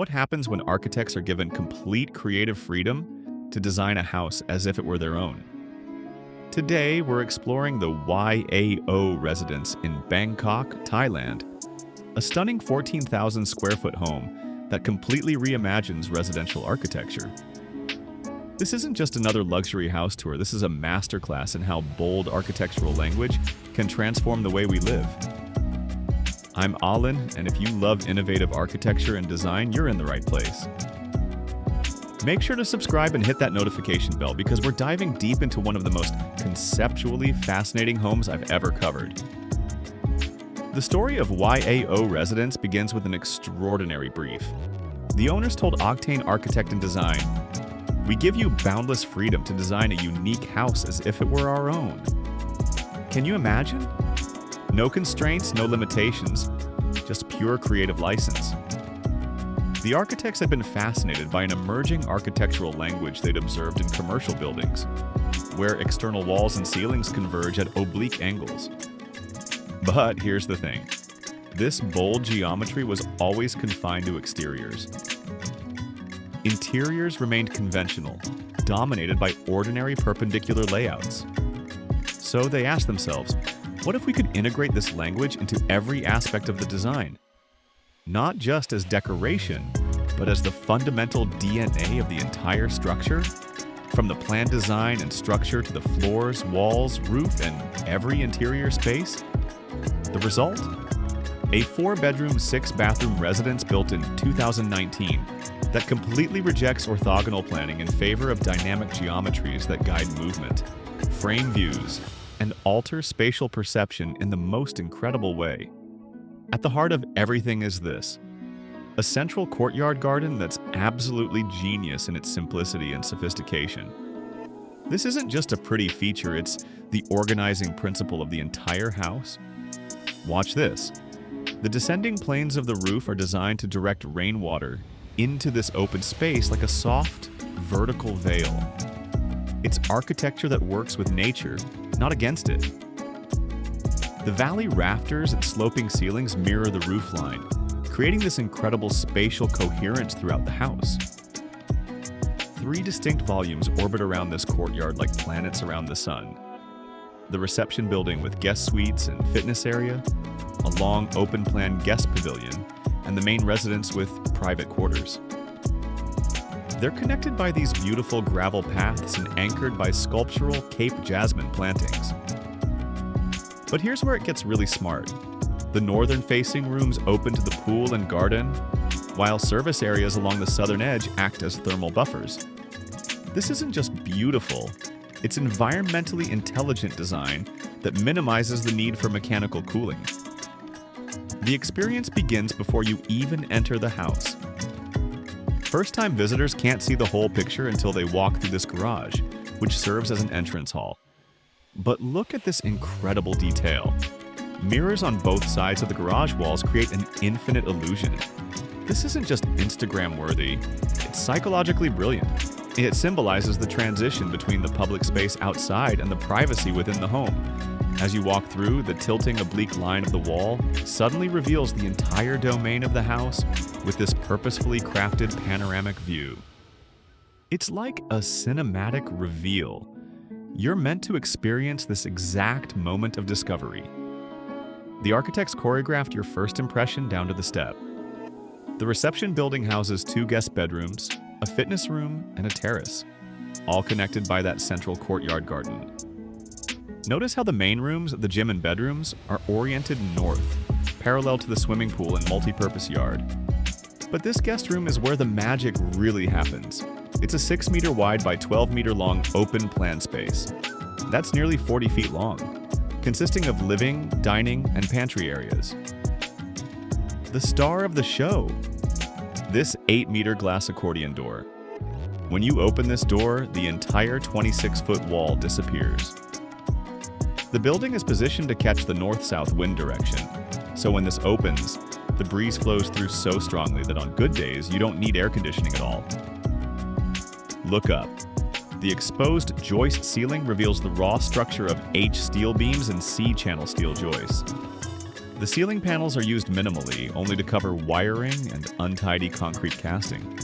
What happens when architects are given complete creative freedom to design a house as if it were their own? Today, we're exploring the YAO residence in Bangkok, Thailand, a stunning 14,000 square foot home that completely reimagines residential architecture. This isn't just another luxury house tour, this is a masterclass in how bold architectural language can transform the way we live. I'm Alan, and if you love innovative architecture and design, you're in the right place. Make sure to subscribe and hit that notification bell because we're diving deep into one of the most conceptually fascinating homes I've ever covered. The story of YAO Residence begins with an extraordinary brief. The owners told Octane Architect Design, "We give you boundless freedom to design a unique house as if it were our own." Can you imagine? No constraints, no limitations, just pure creative license. The architects had been fascinated by an emerging architectural language they'd observed in commercial buildings, where external walls and ceilings converge at oblique angles. But here's the thing. This bold geometry was always confined to exteriors. Interiors remained conventional, dominated by ordinary perpendicular layouts. So they asked themselves, what if we could integrate this language into every aspect of the design? Not just as decoration, but as the fundamental DNA of the entire structure? From the plan design and structure to the floors, walls, roof, and every interior space? The result? A 4-bedroom, 6-bathroom residence built in 2019 that completely rejects orthogonal planning in favor of dynamic geometries that guide movement, frame views, and alter spatial perception in the most incredible way. At the heart of everything is this: a central courtyard garden that's absolutely genius in its simplicity and sophistication. This isn't just a pretty feature, it's the organizing principle of the entire house. Watch this. The descending planes of the roof are designed to direct rainwater into this open space like a soft, vertical veil. It's architecture that works with nature, not against it. The valley rafters and sloping ceilings mirror the roofline, creating this incredible spatial coherence throughout the house. 3 distinct volumes orbit around this courtyard like planets around the sun. The reception building with guest suites and fitness area, a long open-plan guest pavilion, and the main residence with private quarters. They're connected by these beautiful gravel paths and anchored by sculptural Cape jasmine plantings. But here's where it gets really smart. The northern-facing rooms open to the pool and garden, while service areas along the southern edge act as thermal buffers. This isn't just beautiful, it's environmentally intelligent design that minimizes the need for mechanical cooling. The experience begins before you even enter the house. First-time visitors can't see the whole picture until they walk through this garage, which serves as an entrance hall. But look at this incredible detail. Mirrors on both sides of the garage walls create an infinite illusion. This isn't just Instagram-worthy, it's psychologically brilliant. It symbolizes the transition between the public space outside and the privacy within the home. As you walk through, the tilting oblique line of the wall suddenly reveals the entire domain of the house with this purposefully crafted panoramic view. It's like a cinematic reveal. You're meant to experience this exact moment of discovery. The architects choreographed your first impression down to the step. The reception building houses 2 guest bedrooms, a fitness room, and a terrace, all connected by that central courtyard garden. Notice how the main rooms, the gym and bedrooms, are oriented north, parallel to the swimming pool and multi-purpose yard. But this guest room is where the magic really happens. It's a 6-meter wide by 12-meter long open plan space. That's nearly 40 feet long, consisting of living, dining, and pantry areas. The star of the show, this 8-meter glass accordion door. When you open this door, the entire 26-foot wall disappears. The building is positioned to catch the north-south wind direction, so when this opens, the breeze flows through so strongly that on good days, you don't need air conditioning at all. Look up. The exposed joist ceiling reveals the raw structure of H steel beams and C-channel steel joists. The ceiling panels are used minimally, only to cover wiring and untidy concrete casting.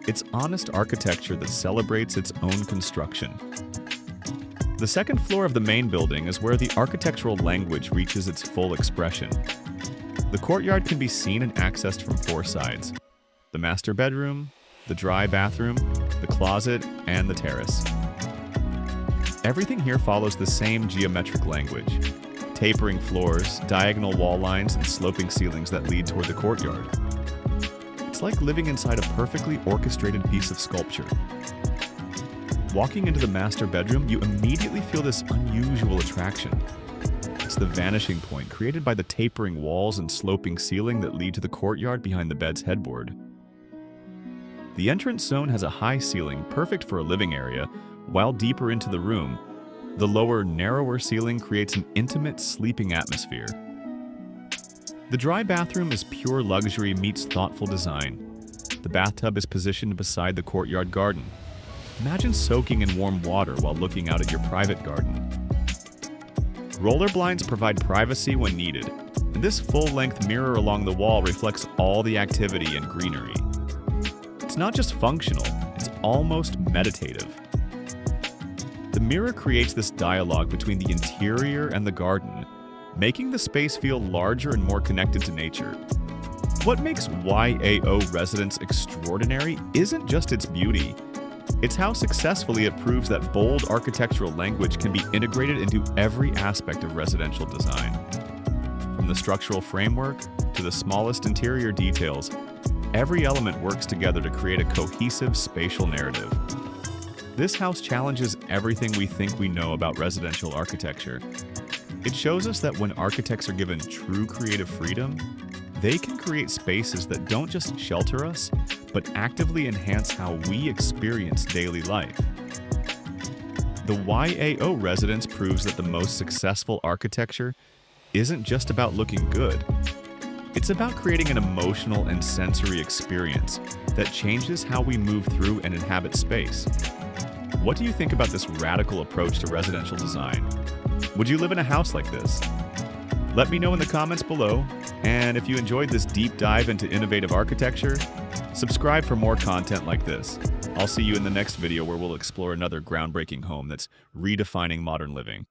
It's honest architecture that celebrates its own construction. The second floor of the main building is where the architectural language reaches its full expression. The courtyard can be seen and accessed from four sides: the master bedroom, the dry bathroom, the closet, and the terrace. Everything here follows the same geometric language: tapering floors, diagonal wall lines, and sloping ceilings that lead toward the courtyard. It's like living inside a perfectly orchestrated piece of sculpture. Walking into the master bedroom, you immediately feel this unusual attraction. It's the vanishing point created by the tapering walls and sloping ceiling that lead to the courtyard behind the bed's headboard. The entrance zone has a high ceiling, perfect for a living area, while deeper into the room, the lower, narrower ceiling creates an intimate, sleeping atmosphere. The dry bathroom is pure luxury meets thoughtful design. The bathtub is positioned beside the courtyard garden. Imagine soaking in warm water while looking out at your private garden. Roller blinds provide privacy when needed, and this full-length mirror along the wall reflects all the activity and greenery. It's not just functional, it's almost meditative. The mirror creates this dialogue between the interior and the garden, making the space feel larger and more connected to nature. What makes YAO Residence extraordinary isn't just its beauty. It's how successfully it proves that bold architectural language can be integrated into every aspect of residential design. From the structural framework to the smallest interior details, every element works together to create a cohesive spatial narrative. This house challenges everything we think we know about residential architecture. It shows us that when architects are given true creative freedom, they can create spaces that don't just shelter us, but actively enhance how we experience daily life. The YAO Residence proves that the most successful architecture isn't just about looking good. It's about creating an emotional and sensory experience that changes how we move through and inhabit space. What do you think about this radical approach to residential design? Would you live in a house like this? Let me know in the comments below, and if you enjoyed this deep dive into innovative architecture, subscribe for more content like this. I'll see you in the next video where we'll explore another groundbreaking home that's redefining modern living.